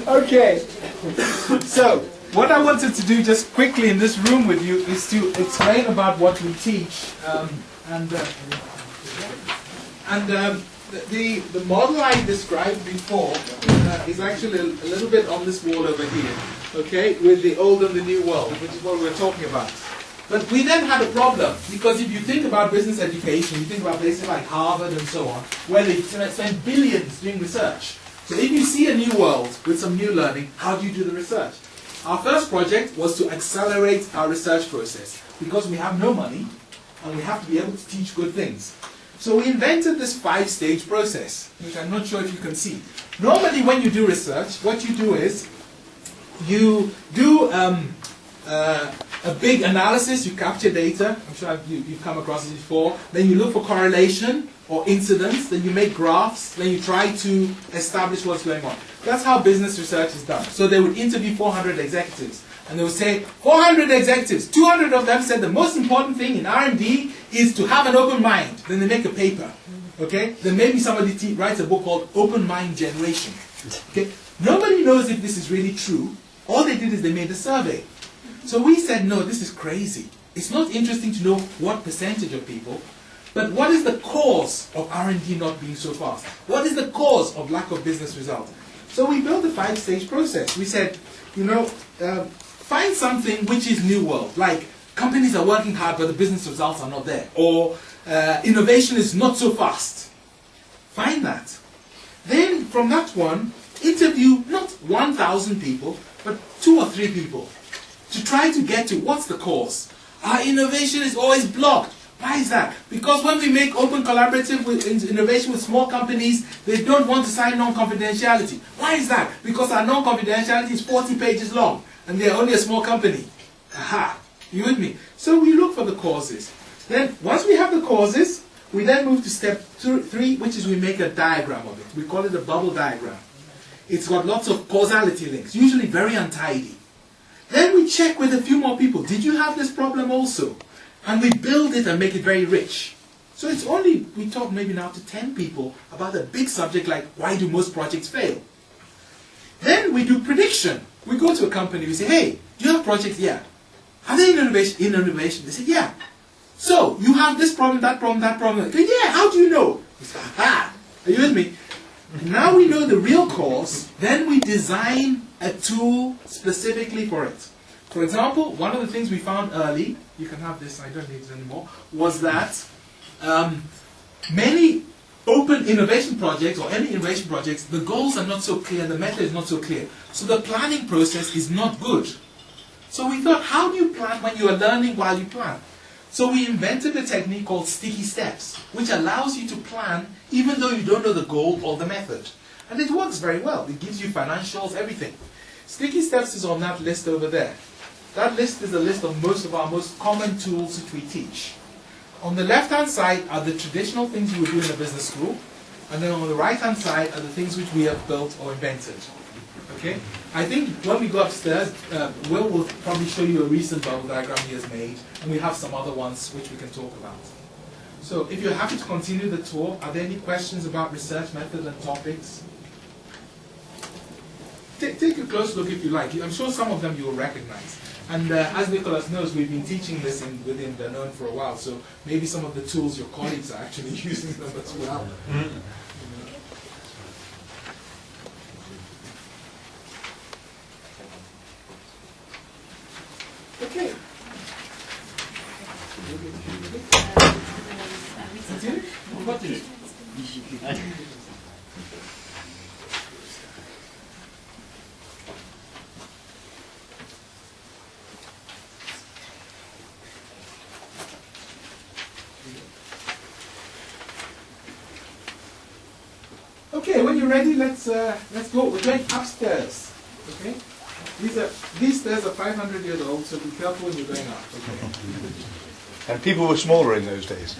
Okay. So, what I wanted to do just quickly in this room with you is to explain about what we teach. The model I described before is actually a little bit on this wall over here, okay, with the old and the new world, which is what we're talking about. But we then had a problem, because if you think about business education, you think about places like Harvard and so on, where they spend billions doing research. So if you see a new world with some new learning, how do you do the research? Our first project was to accelerate our research process, because we have no money, and we have to be able to teach good things. So we invented this 5-stage process, which I'm not sure if you can see. Normally when you do research, what you do is, you do a big analysis, you capture data, I'm sure you've come across it before, then you look for correlation or incidents, then you make graphs, then you try to establish what's going on. That's how business research is done. So they would interview 400 executives, and they would say, 400 executives, 200 of them said the most important thing in R&D is to have an open mind. Then they make a paper, okay? Then maybe somebody writes a book called Open Mind Generation, okay? Nobody knows if this is really true. All they did is they made a survey. So we said, no, this is crazy. It's not interesting to know what percentage of people, but what is the cause of R&D not being so fast? What is the cause of lack of business results? So we built a 5-stage process. We said, find something which is new world, like companies are working hard but the business results are not there, or innovation is not so fast. Find that. Then from that one, interview not 1,000 people, but 2 or 3 people, to try to get to what's the cause. Our innovation is always blocked. Why is that? Because when we make open collaborative innovation with small companies, they don't want to sign non-confidentiality. Why is that? Because our non-confidentiality is 40 pages long, and they're only a small company. Aha! You with me? So we look for the causes. Then, once we have the causes, we then move to step 3, which is we make a diagram of it. We call it a bubble diagram. It's got lots of causality links, usually very untidy. Then we check with a few more people. Did you have this problem also? And we build it and make it very rich. So it's only, we talk maybe now to 10 people about a big subject like why do most projects fail? Then we do prediction. We go to a company, we say, hey, do you have projects? Yeah. Are they in innovation? They say, yeah. So, you have this problem, that problem, that problem. Say, yeah, how do you know? We say, aha, are you with me? Now we know the real cause, then we design a tool specifically for it. For example, one of the things we found early, you can have this, I don't need it anymore, was that many open innovation projects or any innovation projects, the goals are not so clear, the method is not so clear. So the planning process is not good. So we thought, how do you plan when you are learning while you plan? So we invented a technique called sticky steps, which allows you to plan even though you don't know the goal or the method. And it works very well. It gives you financials, everything. Sticky steps is on that list over there. That list is a list of most of our most common tools which we teach. On the left-hand side are the traditional things you would do in a business school, and then on the right-hand side are the things which we have built or invented. Okay? I think when we go upstairs, Will will probably show you a recent bubble diagram he has made, and we have some other ones which we can talk about. So if you're happy to continue the tour, are there any questions about research method and topics? Take a close look if you like. I'm sure some of them you will recognize. And as Nicholas knows, we've been teaching this within Danone for a while, so maybe some of the tools your colleagues are actually using them as well. Okay. Continue. Okay, when you're ready, let's go. We're going upstairs. Okay, these stairs are 500 years old, so be careful when you're going up. Okay. And people were smaller in those days.